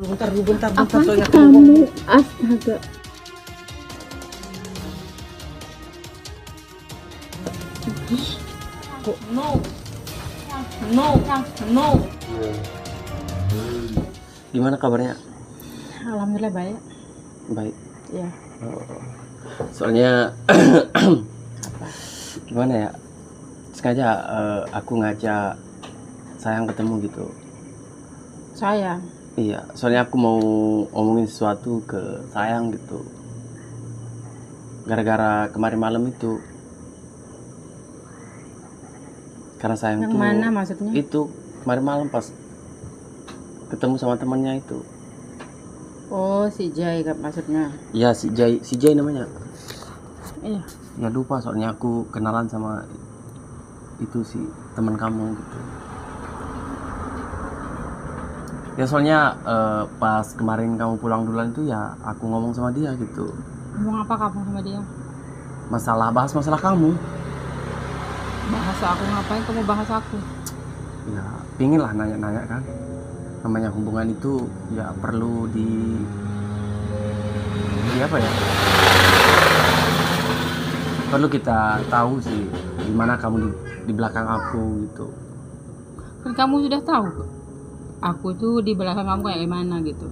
bentar, Apa soalnya aku kamu? ngomong. Astaga. No. Gimana kabarnya? Alhamdulillah baik. Baik. Ya. Oh. Soalnya gimana ya? Sengaja aku ngajak sayang ketemu gitu. Sayang. Iya, soalnya aku mau ngomongin sesuatu ke sayang gitu. Gara-gara kemarin malam itu. Karena sayang Yang tuh mana maksudnya? itu kemarin malam pas ketemu sama temannya itu. Oh, si Jai kan maksudnya. Iya, si Jai namanya. Iya. Ya lupa soalnya aku kenalan sama itu si teman kamu gitu. Ya soalnya pas kemarin kamu pulang duluan itu ya aku ngomong sama dia gitu. Ngomong apa kamu sama dia? Bahas masalah kamu. Bahasa aku ngapain kamu bahas aku? Ya pingin lah nanya-nanya kan. Namanya hubungan itu ya perlu di apa ya? Perlu kita tahu sih gimana kamu di belakang aku gitu. Kan kamu sudah tahu. Aku tuh di belakang kamu kayak gimana gitu.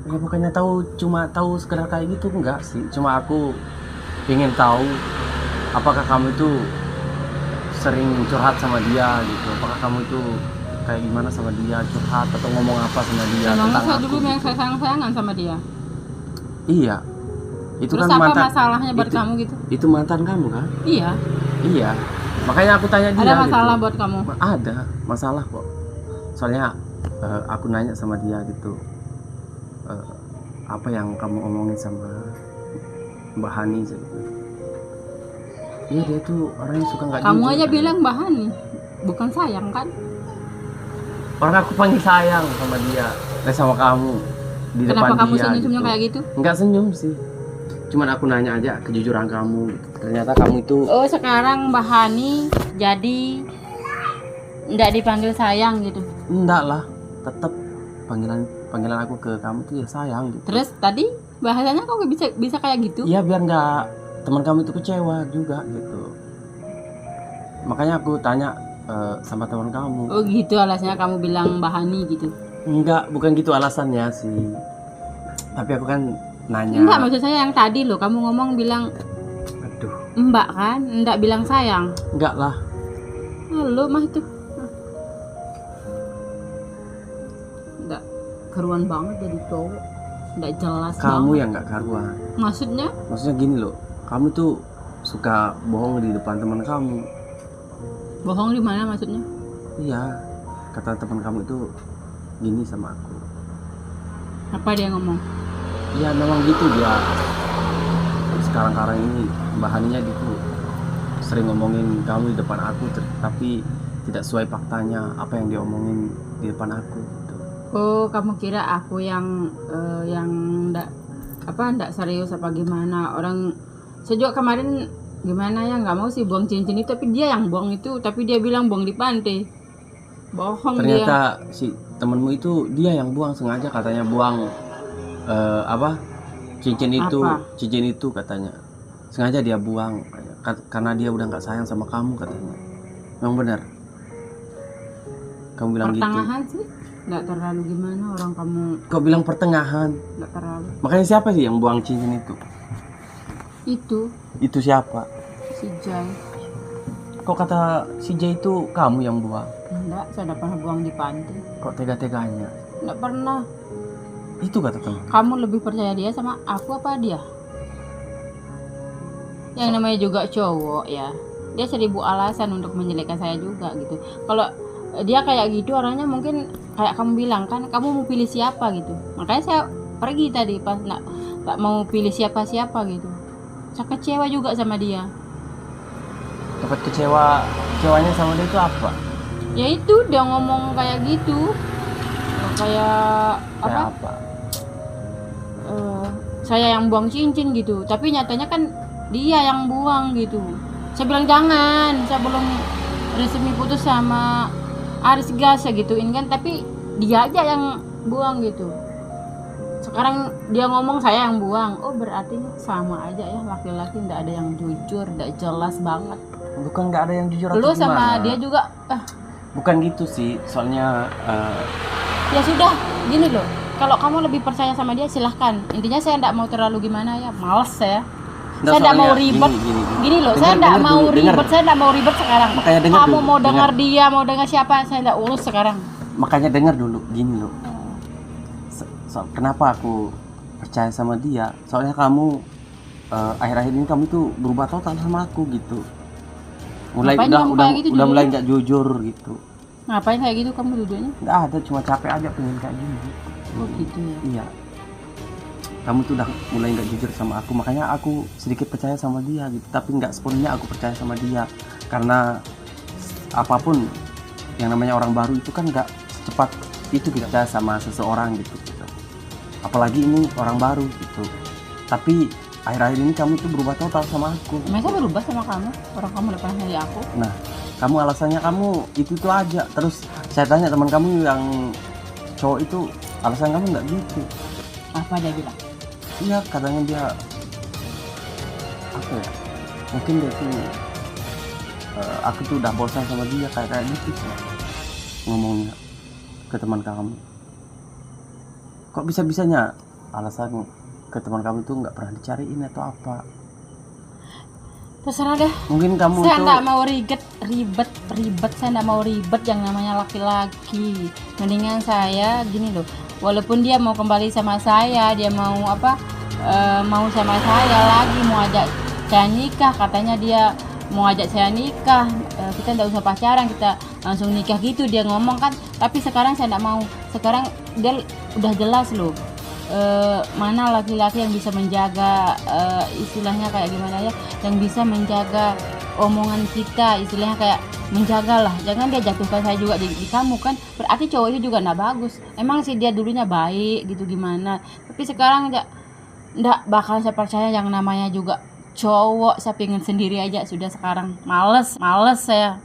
Ya bukannya cuma tahu sekedar kayak gitu, enggak sih. Cuma aku ingin tahu apakah kamu itu sering curhat sama dia gitu. Apakah kamu itu kayak gimana sama dia, curhat atau ngomong apa sama dia Emang tentang saya aku dulu yang gitu. saya sayang-sayangan sama dia. Iya. Itu Terus kan apa mantan. masalahnya buat kamu gitu? Itu mantan kamu kan? Iya. Iya. Makanya aku tanya dia Ada masalah gitu. buat kamu? Ada masalah kok. Soalnya aku nanya sama dia gitu. Apa yang kamu omongin sama Mbak Hani gitu. Iya, dia tuh orangnya suka nggak Kamu jujur aja kan. bilang bahan nih, bukan sayang kan? Orang aku panggil sayang sama dia, sama kamu di depan Kenapa kamu dia senyum-senyum gitu. kayak gitu? Nggak senyum sih, cuman aku nanya aja kejujuran kamu gitu. Ternyata kamu itu Oh, sekarang Mbak Hani jadi nggak dipanggil sayang gitu. enggak lah, tetap panggilan aku ke kamu tuh ya sayang gitu. Terus tadi bahasanya kok bisa kayak gitu? Iya, biar nggak teman kamu itu kecewa juga gitu. Makanya aku tanya sama teman kamu. Oh gitu alasannya kamu bilang Mbak Hani gitu. Enggak, bukan gitu alasannya sih. Tapi aku kan nanya. Enggak, maksud saya yang tadi loh, kamu ngomong bilang Aduh, Mbak kan, enggak bilang sayang. enggak lah. Halo mah itu. Enggak keruan banget jadi cowok. Enggak jelas Kamu banget. yang enggak karuan. Maksudnya? Maksudnya gini loh, kamu tuh suka bohong di depan teman kamu. Bohong di mana maksudnya? Iya, kata teman kamu itu gini sama aku. Apa dia ngomong? Iya, memang gitu dia. Sekarang ini Mbak Haninya gitu sering ngomongin kamu di depan aku, tapi tidak sesuai faktanya apa yang dia omongin di depan aku gitu. Oh, kamu kira aku yang enggak serius apa gimana? Orang sejak kemarin gimana ya nggak mau sih buang cincin itu, tapi dia yang buang itu, tapi dia bilang buang di pantai. Bohong dia. Ternyata si temenmu itu dia yang buang sengaja, katanya buang cincin itu katanya sengaja dia buang karena dia udah nggak sayang sama kamu katanya. Memang benar kamu bilang gitu? Pertengahan sih nggak terlalu gimana orang kamu. Kau bilang pertengahan, Nggak terlalu. makanya siapa sih yang buang cincin itu? Itu siapa? Si Jai. Kok kata si Jay itu kamu yang buang? Enggak, saya udah pernah buang di pantai. Kok tega-teganya? Enggak pernah. Itu kata teman. Kamu lebih percaya dia sama aku apa dia? Yang namanya juga cowok ya, dia 1000 alasan untuk menjelekkan saya juga gitu. Kalau dia kayak gitu orangnya, mungkin kayak kamu bilang kan, kamu mau pilih siapa gitu. Makanya saya pergi tadi pas nggak mau pilih siapa-siapa gitu. Saya kecewa juga sama dia. Dapat kecewanya sama dia itu apa? Ya itu dia ngomong kayak gitu, kayak Kayak apa? apa? Saya yang buang cincin gitu, tapi nyatanya kan dia yang buang gitu. Saya bilang jangan, saya belum resmi putus sama Aris Gas ya gituin kan, tapi dia aja yang buang gitu. Sekarang dia ngomong saya yang buang. Oh berarti sama aja ya, laki-laki nggak ada yang jujur, nggak jelas banget. Bukan nggak ada yang jujur Lu atau sama gimana. dia juga Bukan gitu sih, soalnya ya sudah gini loh. Kalau kamu lebih percaya sama dia silahkan. Intinya saya nggak mau terlalu gimana ya, males saya. nggak, Saya nggak mau soalnya ribet. Gini loh, saya Dengar- nggak dengar mau dulu, ribet. dengar. Saya nggak mau ribet sekarang. Makanya dengar Kamu dulu, mau dengar dengar. dia, mau dengar siapa, saya nggak urus sekarang. Makanya dengar dulu, gini loh. Kenapa aku percaya sama dia? Soalnya kamu akhir-akhir ini kamu tuh berubah total sama aku gitu. Mulai Ngapain kamu kayak gitu udah dulu? mulai nggak jujur gitu. Ngapain kayak gitu kamu duduknya? Nggak ada, cuma capek aja pengen kayak gini. Oh gitu ya. Iya. Kamu tuh udah mulai nggak jujur sama aku, makanya aku sedikit percaya sama dia gitu. Tapi nggak sepenuhnya aku percaya sama dia, karena apapun yang namanya orang baru itu kan nggak secepat itu kita percaya sama seseorang gitu. Apalagi ini orang baru gitu. Tapi akhir-akhir ini kamu tuh berubah total sama aku. Emang saya berubah sama kamu? Orang kamu udah pernah nyari aku? Nah, kamu alasannya kamu itu aja. Terus saya tanya teman kamu yang cowok itu, alasan kamu nggak gitu. Apa dia bilang? Iya, katanya dia apa ya? Mungkin dia tuh aku tuh udah bosan sama dia kayak gitu sih. Ngomongnya ke teman kamu. Kok bisa-bisanya alasan ke teman kamu tuh nggak pernah dicariin atau apa? Terserah deh. Mungkin kamu Saya tuh nggak mau ribet. Saya nggak mau ribet yang namanya laki-laki. Mendingan saya gini loh. Walaupun dia mau kembali sama saya, dia mau mau sama saya lagi, mau ajak saya nikah, katanya dia mau ajak saya nikah. Kita nggak usah pacaran, kita langsung nikah gitu dia ngomong kan. Tapi sekarang saya nggak mau. Sekarang dia udah jelas loh. Mana laki-laki yang bisa menjaga istilahnya kayak gimana ya, yang bisa menjaga omongan kita, istilahnya kayak menjagalah, jangan dia jatuhkan saya juga di kamu kan, berarti cowok itu juga nggak bagus. Emang sih dia dulunya baik gitu gimana, tapi sekarang nggak bakal saya percaya yang namanya juga cowok. Saya pengen sendiri aja sudah sekarang, males saya.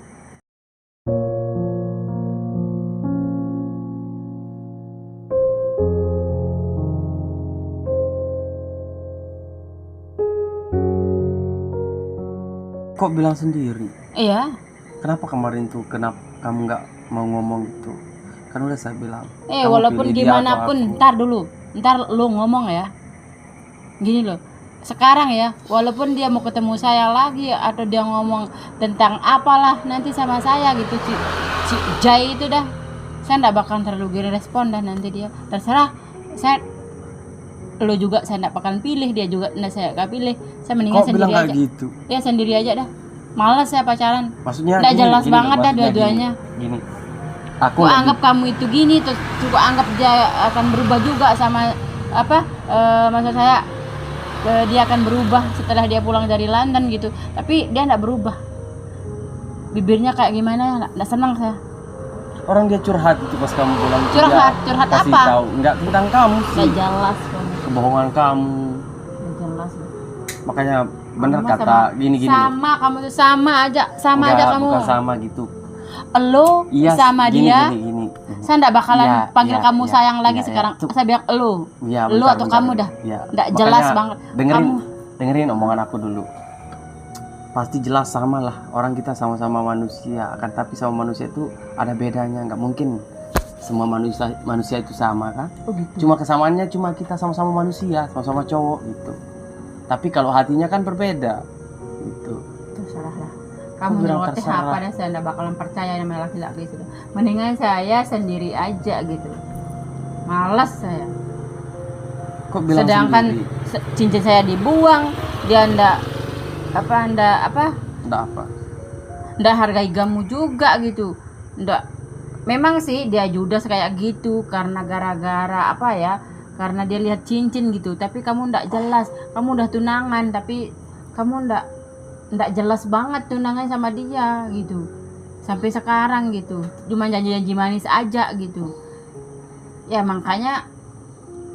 kok bilang sendiri? Iya. Kenapa kemarin tuh kamu nggak mau ngomong gitu? Kan udah saya bilang. Kamu Walaupun pilih dia atau gimana pun, aku. ntar lu ngomong ya. Gini loh, sekarang ya, walaupun dia mau ketemu saya lagi atau dia ngomong tentang apalah nanti sama saya gitu, si Jai itu dah, saya nggak bakal terlalu gini respon dah, nanti dia terserah. Lo juga saya nggak bakal pilih, dia juga nggak, saya nggak pilih. Saya mendingan Kok sendiri bilang kayak aja. gitu? Ya sendiri aja dah, males saya pacaran. Maksudnya Nggak gini, jelas gini, banget dah maksudnya dua-duanya. Gini. Aku Gua nggak anggap kamu itu gini, terus juga anggap dia akan berubah juga sama maksud saya dia akan berubah setelah dia pulang dari London gitu, tapi dia nggak berubah. Bibirnya kayak gimana, nggak senang saya. orang dia curhat itu pas kamu pulang. Curhat kasih apa? tahu nggak tentang kamu sih, Nggak jelas kamu, kebohongan kamu. nggak jelas. Makanya bener Kamu kata gini sama kamu tuh sama aja Nggak, kamu. bukan sama gitu. Lo Iya, sama gini, dia. gini. Saya nggak bakalan Iya, panggil iya, kamu iya, sayang lagi iya, sekarang. iya. Saya bilang lo, Iya, lo bentar, atau bentar. kamu dah. Iya. Nggak Makanya jelas banget. dengerin omongan aku dulu. Pasti jelas sama lah, orang kita sama-sama manusia, akan tapi sama manusia itu ada bedanya. Nggak mungkin semua manusia itu sama kan. Oh gitu. Cuma kesamaannya cuma kita sama-sama manusia, sama-sama cowok gitu. Tapi kalau hatinya kan berbeda gitu. Terserah lah. Aku Kamu bilang nyeloteh terserah. apa dah, saya nggak bakalan percaya sama laki-laki sudah. Mendingan saya sendiri aja gitu. Malas saya. Kok bilang Sedangkan sendiri? cincin saya dibuang, dia ndak ndak hargai kamu juga gitu. Ndak. Memang sih dia judes kayak gitu karena gara-gara apa ya? Karena dia lihat cincin gitu. Tapi kamu ndak jelas. Kamu udah tunangan tapi kamu ndak jelas banget tunangan sama dia gitu. Sampai sekarang gitu. Cuma janji-janji manis aja gitu. Ya makanya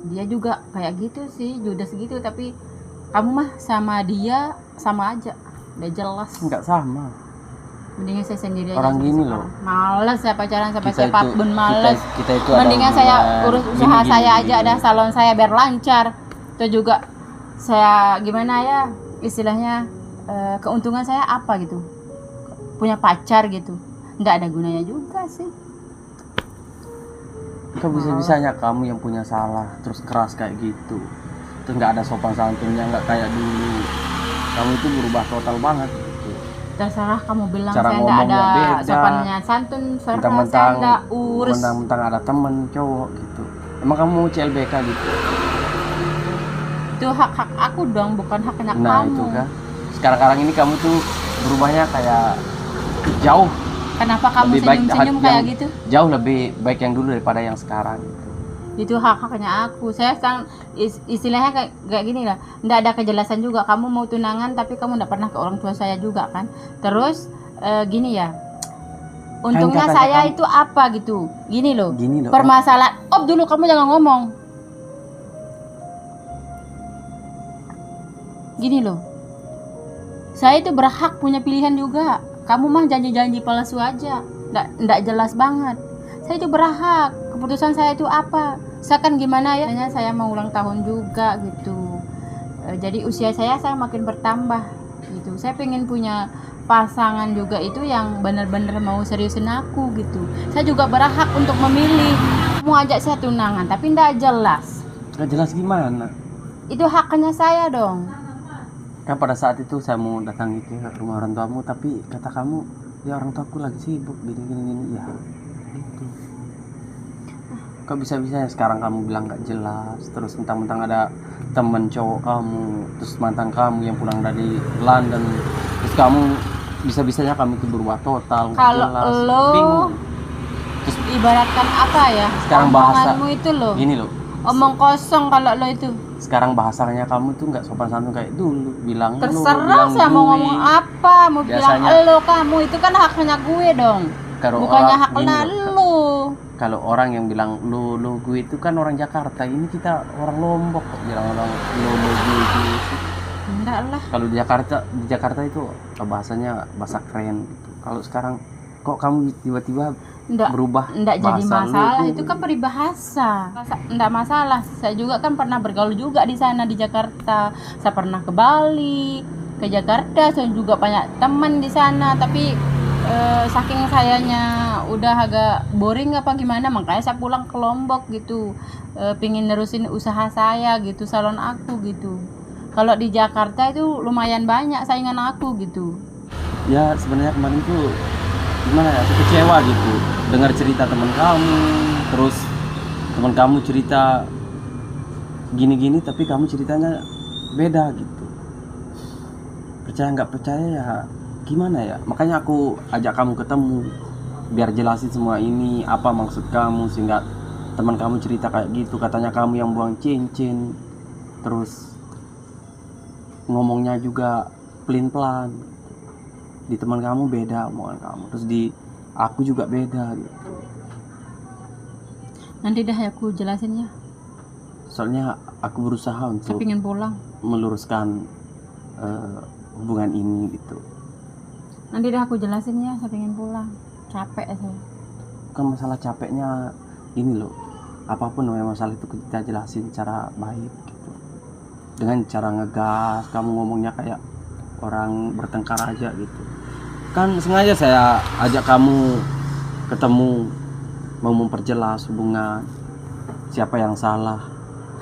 dia juga kayak gitu sih, judes gitu. Tapi kamu mah sama dia sama aja, udah jelas. Nggak sama. Mendingan saya sendiri aja. Orang sampai gini sekarang. loh. Males saya pacaran sampai Kita siapa itu- pun males. kita itu ada Mendingan saya hubungan urus gini, usaha gini, saya gini, aja, ada gini. salon saya biar lancar. Itu juga saya gimana ya istilahnya, keuntungan saya apa gitu, punya pacar gitu, nggak ada gunanya juga sih. Kok bisa-bisanya kamu yang punya salah terus keras kayak gitu, terus nggak ada sopan santunnya, nggak kayak dulu. Kamu itu berubah total banget gitu. Terserah kamu bilang Cara saya nggak ada ngomongnya beda. sopannya santun, serah saya Mentang-mentang nggak urus. mentang-mentang ada temen cowok gitu. Emang kamu mau CLBK gitu? Itu hak aku dong, bukan haknya Nah kamu. itu kan. Sekarang ini kamu tuh berubahnya kayak jauh Kenapa kamu lebih baik senyum-senyum yang- kayak gitu? jauh lebih baik yang dulu daripada yang sekarang gitu. Itu hak-haknya aku. Saya sekarang istilahnya kayak gini lah, nggak ada kejelasan juga. Kamu mau tunangan tapi kamu nggak pernah ke orang tua saya juga kan. Terus gini ya, untungnya katanya saya kamu- itu apa gitu, gini loh, Gini loh. permasalahan. Dulu kamu jangan ngomong gini loh, saya itu berhak punya pilihan juga. Kamu mah janji-janji palsu aja, nggak jelas banget. Saya itu berhak, keputusan saya itu apa. Saya kan gimana ya, saya mau ulang tahun juga gitu. Jadi usia saya makin bertambah gitu. Saya pengen punya pasangan juga itu yang benar-benar mau seriusin aku gitu. Saya juga berhak untuk memilih. Mau ajak saya tunangan tapi nggak jelas. Gak jelas gimana? Itu haknya saya dong. Kan pada saat itu saya mau datang ke rumah orang tuamu, tapi kata kamu ya orang tuaku lagi sibuk gini ya gitu. Kok bisa-bisanya sekarang kamu bilang gak jelas, terus mentang-mentang ada temen cowok kamu, terus mantan kamu yang pulang dari London, terus kamu bisa-bisanya kamu itu berubah total, nggak Kalau jelas, lo bingung. Terus ibaratkan apa ya, sekarang bahasa omonganmu itu loh, gini loh, omong kosong kalau lo itu. sekarang bahasanya kamu tuh nggak sopan santun kayak dulu, bilang lu, Terserah bilang saya mau gue. ngomong apa, mau Biasanya- bilang lo, kamu itu kan haknya gue dong, Kalau bukannya orang- haknya gini loh, lo. kalau orang yang bilang lu gue itu kan orang Jakarta, ini kita orang Lombok kok bilang orang lu gue. Enggak lah, Kalau di Jakarta itu bahasanya bahasa keren gitu. Kalau sekarang kok kamu tiba-tiba berubah enggak jadi bahasa lu masalah, tuh? itu kan peribahasa. Enggak masalah, saya juga kan pernah bergaul juga di sana di Jakarta. Saya pernah ke Bali, ke Jakarta, saya juga banyak teman di sana, tapi saking sayanya udah agak boring apa gimana, makanya saya pulang ke Lombok gitu, pingin nerusin usaha saya gitu, salon aku gitu. Kalau di Jakarta itu lumayan banyak saingan aku gitu. Ya sebenarnya kemarin tuh gimana ya, aku kecewa gitu dengar cerita teman kamu, terus teman kamu cerita gini-gini tapi kamu ceritanya beda gitu. Percaya nggak percaya ya gimana ya, makanya aku ajak kamu ketemu biar jelasin semua ini apa maksud kamu, sehingga teman kamu cerita kayak gitu, katanya kamu yang buang cincin, terus ngomongnya juga pelin-pelan. Di teman kamu beda omongan kamu, terus di aku juga beda gitu. Nanti dah aku jelasin ya, Soalnya aku berusaha saya untuk pingin pulang. meluruskan hubungan ini gitu. Nanti dah aku jelasin ya, saya pengen pulang, capek saya. Bukan masalah capeknya, gini loh, apapun namanya masalah itu kita jelasin cara baik gitu, dengan cara ngegas. Kamu ngomongnya kayak orang bertengkar aja gitu. Kan sengaja saya ajak kamu ketemu, mau memperjelas hubungan, siapa yang salah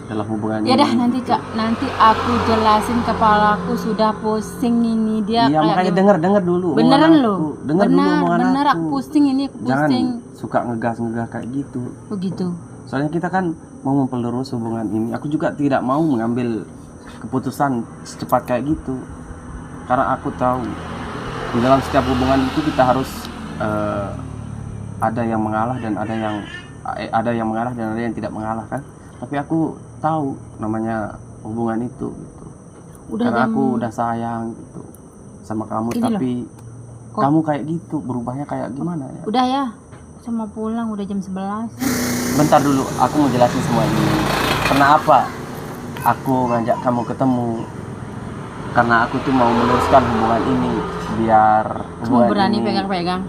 dalam hubungan Ya ini. dah nanti Cak, nanti aku jelasin, kepalaku sudah pusing ini dia. Iya, kayak makanya gimana. dengar dulu Beneran omongan lo, aku. Dengar dulu omongan bener aku. aku pusing ini, aku Jangan pusing. suka ngegas kayak gitu. Begitu. Soalnya kita kan mau memperlurus hubungan ini. Aku juga tidak mau mengambil keputusan secepat kayak gitu, karena aku tahu di dalam setiap hubungan itu kita harus ada yang mengalah dan ada yang mengalah dan ada yang tidak mengalah kan. Tapi aku tahu namanya hubungan itu gitu. Udah Karena jam, aku udah sayang gitu sama kamu. Ini Tapi Kok- kamu kayak gitu, berubahnya kayak gimana ya? udah ya, saya mau pulang, udah jam 11. Bentar dulu, aku mau jelasin semua ini. Kenapa aku ngajak kamu ketemu? Karena aku tuh mau meluruskan hubungan ini. biar Kamu hubungan berani ini- pegang-pegang.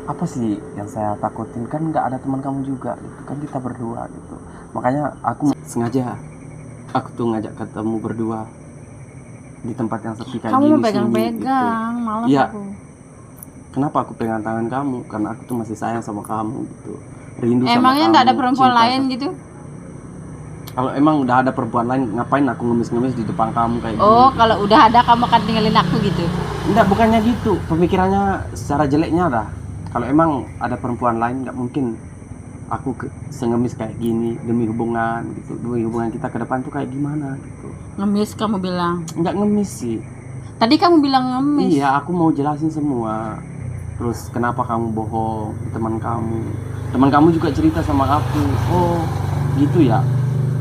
apa sih yang saya takutin, kan nggak ada teman kamu juga gitu kan, kita berdua gitu. Makanya aku sengaja aku tuh ngajak ketemu berdua di tempat yang sepi kayak Kamu gini mau sunyi, pegang-pegang, malas Iya. aku. Kenapa aku pegang tangan kamu? Karena aku tuh masih sayang sama kamu gitu, rindu sama Emangnya kamu, nggak ada perempuan cinta lain sama- gitu? Kalau emang udah ada perempuan lain, ngapain aku ngemis-ngemis di depan kamu kayak Oh, gini? kalau udah ada kamu akan tinggalin aku gitu. Enggak, bukannya gitu. Pemikirannya secara jeleknya dah. Kalau emang ada perempuan lain, nggak mungkin aku sengemis kayak gini demi hubungan gitu. Demi hubungan kita ke depan tuh kayak gimana gitu. Ngemis kamu bilang. Nggak ngemis sih. Tadi kamu bilang ngemis. Iya, aku mau jelasin semua. Terus kenapa kamu bohong ke teman kamu? Teman kamu juga cerita sama aku. Oh, gitu ya.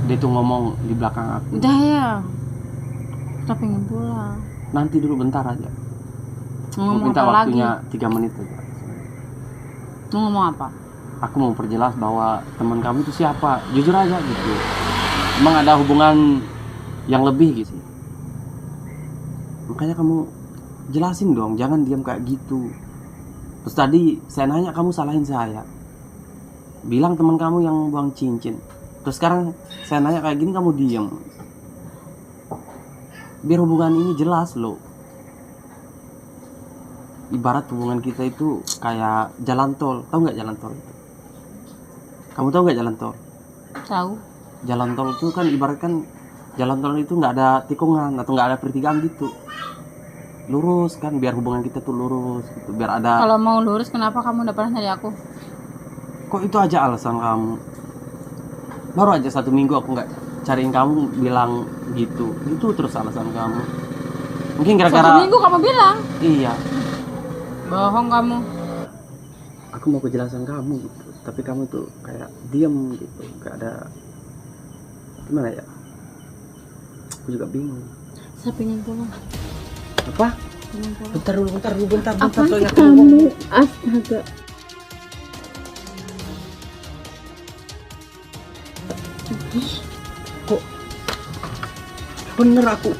Dia tuh ngomong di belakang aku. Udah ya. Kita pengen pulang. Nanti dulu bentar aja. Mau Aku ngomong minta apa lagi? waktunya 3 menit aja. Mau ngomong apa? Aku mau perjelas bahwa teman kamu itu siapa, jujur aja gitu. Emang ada hubungan yang lebih gitu. Makanya kamu jelasin dong, jangan diam kayak gitu. Terus tadi saya nanya, kamu salahin saya, bilang teman kamu yang buang cincin. Terus sekarang saya nanya kayak gini, kamu diam. Biar hubungan ini jelas loh. Ibarat hubungan kita itu kayak jalan tol. Tahu nggak jalan tol itu? Kamu tahu nggak jalan tol? Tahu. Jalan tol itu kan ibaratkan jalan tol itu nggak ada tikungan atau nggak ada pertigaan gitu. Lurus kan, biar hubungan kita tuh lurus gitu. Biar ada. Kalau mau lurus, kenapa kamu udah pernah nyari aku? Kok itu aja alasan kamu? Baru aja 1 minggu aku nggak cariin kamu, bilang gitu. Itu terus alasan kamu. Mungkin 1 gara-gara. minggu kamu bilang. Iya. Bohong kamu. Aku mau kejelasan kamu gitu, tapi kamu tuh kayak diam gitu, nggak ada, gimana ya? Aku juga bingung. Saya pengen pulang. Apa? Pengen pulang. Bentar dulu, bentar. Apa soalnya sih aku mau ngomong. kamu? Astaga. Kok bener aku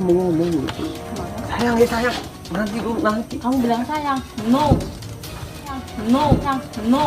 mau ngomong gitu. Sayang, nanti dulu, nanti. Kamu bilang sayang. No. No. No.